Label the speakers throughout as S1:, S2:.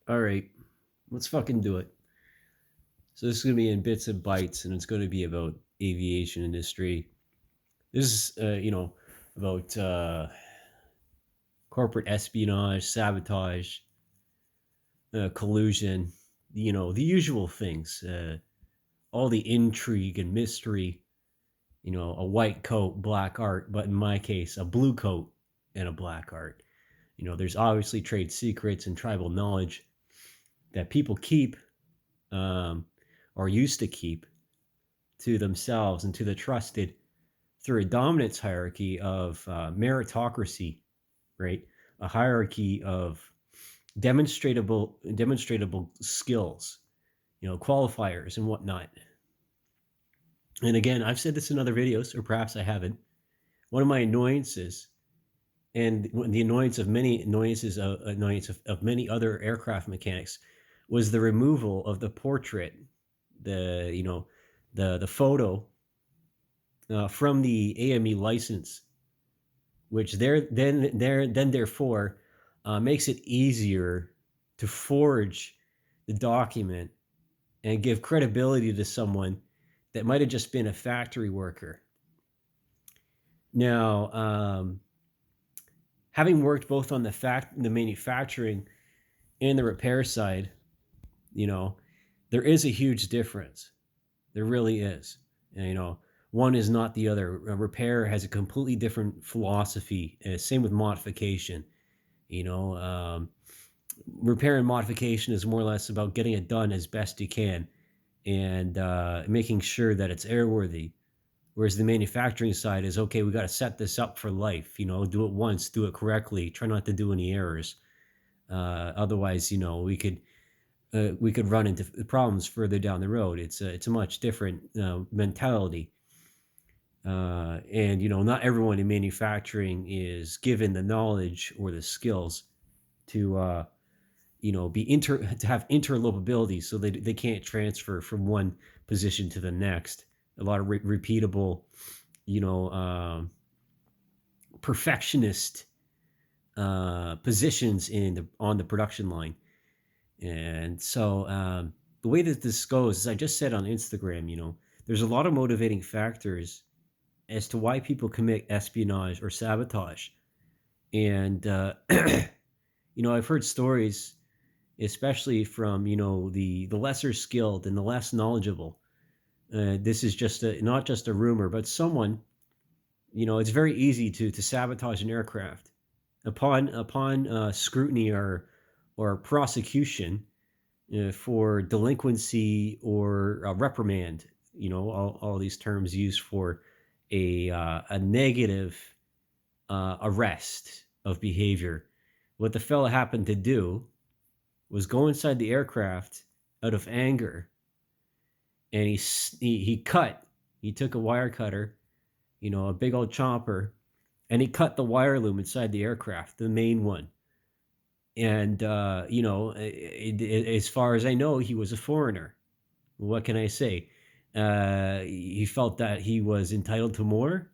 S1: All right, let's fucking do it. So this is gonna be in bits and bytes, and it's going to be about aviation industry. This is, about corporate espionage, sabotage, collusion. The usual things. All the intrigue and mystery. A white coat, black art, but in my case, a blue coat and a black art. There's obviously trade secrets and tribal knowledge that people keep, um, or used to keep, to themselves and to the trusted through a dominance hierarchy of meritocracy, right? A hierarchy of demonstratable skills, qualifiers and whatnot. And again, I've said this in other videos, or perhaps I haven't. One of my annoyances, and the annoyance of many other aircraft mechanics, was the removal of the portrait, the photo from the AME license, which therefore makes it easier to forge the document and give credibility to someone that might have just been a factory worker. Now, having worked both on the manufacturing and the repair side, you know, there is a huge difference. There really is. And, one is not the other. A repair has a completely different philosophy. Same with modification. You know, repair and modification is more or less about getting it done as best you can and making sure that it's airworthy. Whereas the manufacturing side is okay. We got to set this up for life. Do it once, do it correctly. Try not to do any errors. Otherwise, we could run into problems further down the road. It's a much different mentality. And not everyone in manufacturing is given the knowledge or the skills to to have interlopability, so they can't transfer from one position to the next. A lot of repeatable, you know, perfectionist positions on the production line. And so the way that this goes, as I just said on Instagram, there's a lot of motivating factors as to why people commit espionage or sabotage. And I've heard stories, especially from the lesser skilled and the less knowledgeable. This is not just a rumor, but someone. It's very easy to sabotage an aircraft upon scrutiny or prosecution for delinquency or reprimand. All these terms used for a negative arrest of behavior. What the fella happened to do was go inside the aircraft out of anger, and he took a wire cutter, a big old chopper, and he cut the wire loom inside the aircraft, the main one. And as far as I know, he was a foreigner. What can I say? He felt that he was entitled to more,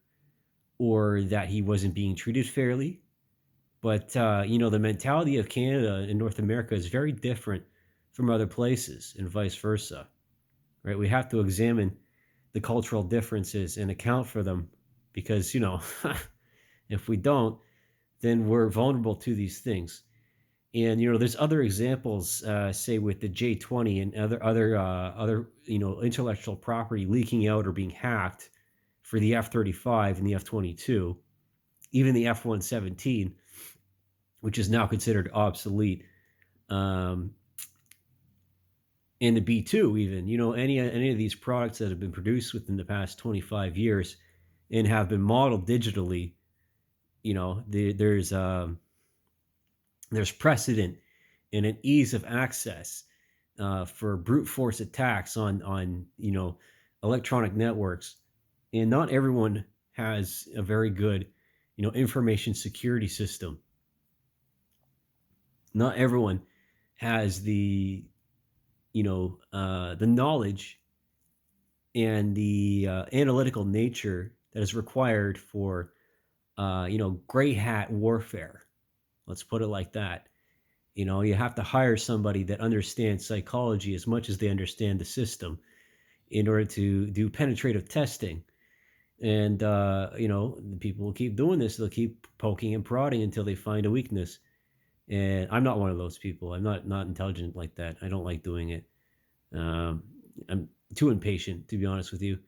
S1: or that he wasn't being treated fairly. But the mentality of Canada and North America is very different from other places, and vice versa. Right? We have to examine the cultural differences and account for them, because if we don't, then we're vulnerable to these things. And there's other examples, say with the J-20 and other intellectual property leaking out or being hacked for the F-35 and the F-22, even the F-117, which is now considered obsolete, and the B-2 even. Any of these products that have been produced within the past 25 years and have been modeled digitally. There's precedent and an ease of access for brute force attacks on electronic networks, and not everyone has a very good information security system. Not everyone has the knowledge and the analytical nature that is required for gray hat warfare. Let's put it like that. You have to hire somebody that understands psychology as much as they understand the system in order to do penetrative testing. And the people will keep doing this. They'll keep poking and prodding until they find a weakness. And I'm not one of those people. I'm not intelligent like that. I don't like doing it. Um, I'm too impatient, to be honest with you.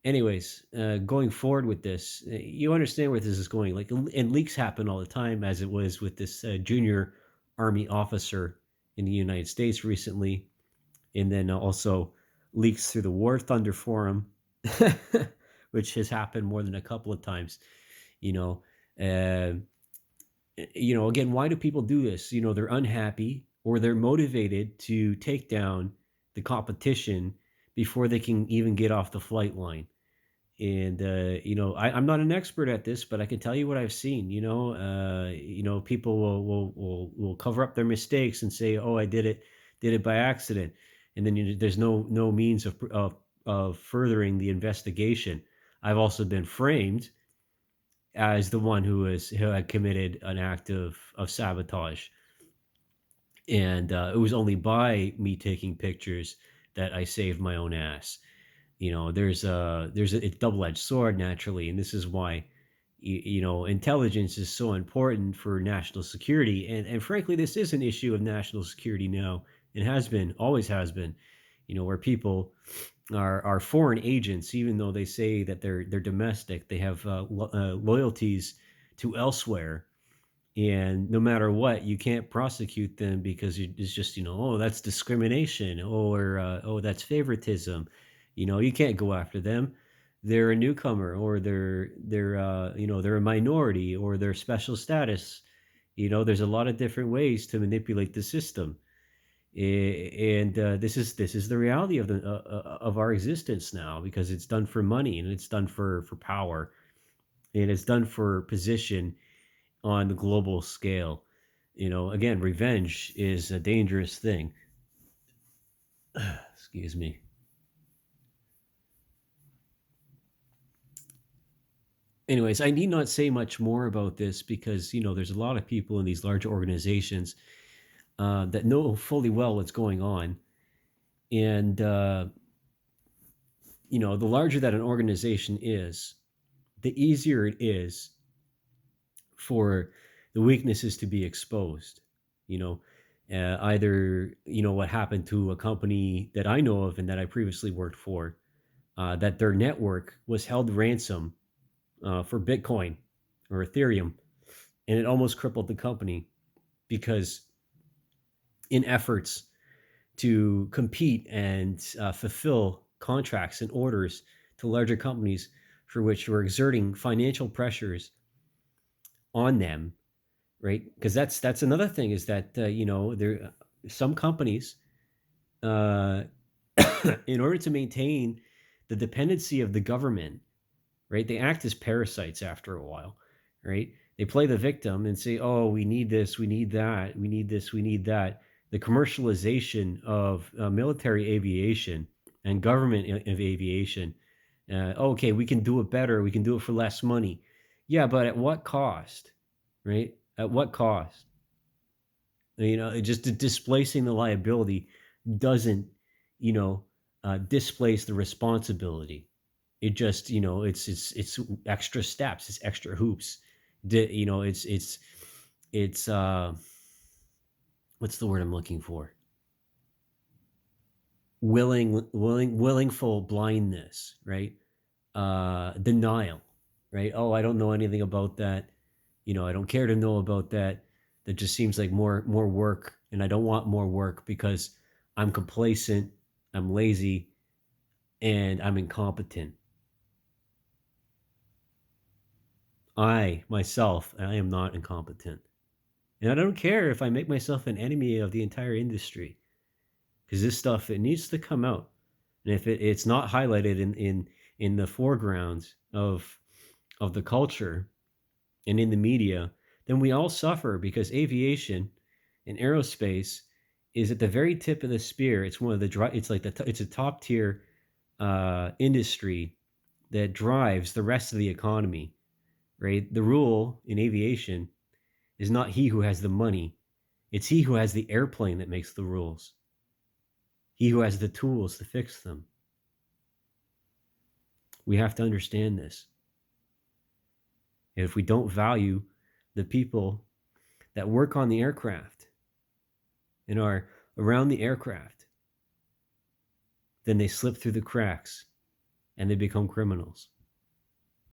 S1: Anyways, going forward with this, you understand where this is going. Like, and leaks happen all the time, as it was with this junior army officer in the United States recently, and then also leaks through the War Thunder forum, which has happened more than a couple of times. You know, uh, again, why do people do this? They're unhappy or they're motivated to take down the competition before they can even get off the flight line. And I'm not an expert at this, but I can tell you what I've seen. People will cover up their mistakes and say, "Oh, I did it by accident," and then there's no means of furthering the investigation. I've also been framed as the one who had committed an act of sabotage, and it was only by me taking pictures that I saved my own ass. There's a double-edged sword naturally, and this is why intelligence is so important for national security. And frankly, this is an issue of national security now. It has been, always has been. Where people are foreign agents, even though they say that they're domestic, they have loyalties to elsewhere, and no matter what, you can't prosecute them because it's just oh, that's discrimination, or oh, that's favoritism. You can't go after them. They're a newcomer, or they're a minority, or they're special status. There's a lot of different ways to manipulate the system. And this is the reality of our existence now, because it's done for money, and it's done for power, and it's done for position on the global scale. Again, revenge is a dangerous thing. Excuse me. Anyways, I need not say much more about this, because there's a lot of people in these large organizations that know fully well what's going on. And the larger that an organization is, the easier it is for the weaknesses to be exposed. You know, Either what happened to a company that I know of and that I previously worked for, that their network was held ransom for Bitcoin or Ethereum, and it almost crippled the company, because in efforts to compete and fulfill contracts and orders to larger companies for which were exerting financial pressures on them, right? Because that's another thing, is that there some companies, uh, in order to maintain the dependency of the government, right? They act as parasites after a while, right? They play the victim and say, "Oh, we need this, we need that, we need this, we need that." The commercialization of military aviation and government of aviation. Okay, we can do it better. We can do it for less money. Yeah, but at what cost, right? At what cost? Just displacing the liability doesn't, displace the responsibility. It just, it's extra steps, it's extra hoops. It's what's the word I'm looking for? Willingful blindness, right? Denial, right? Oh, I don't know anything about that. I don't care to know about that. That just seems like more work, and I don't want more work because I'm complacent, I'm lazy, and I'm incompetent. I am not incompetent. And I don't care if I make myself an enemy of the entire industry, because this stuff, it needs to come out. And if it's not highlighted in the foreground of the culture and in the media, then we all suffer, because aviation and aerospace is at the very tip of the spear. It's one of the it's like it's a top tier industry that drives the rest of the economy, right? The rule in aviation is not he who has the money, It's he who has the airplane that makes the rules. He who has the tools to fix them. We have to understand this. And if we don't value the people that work on the aircraft and are around the aircraft, then they slip through the cracks and they become criminals.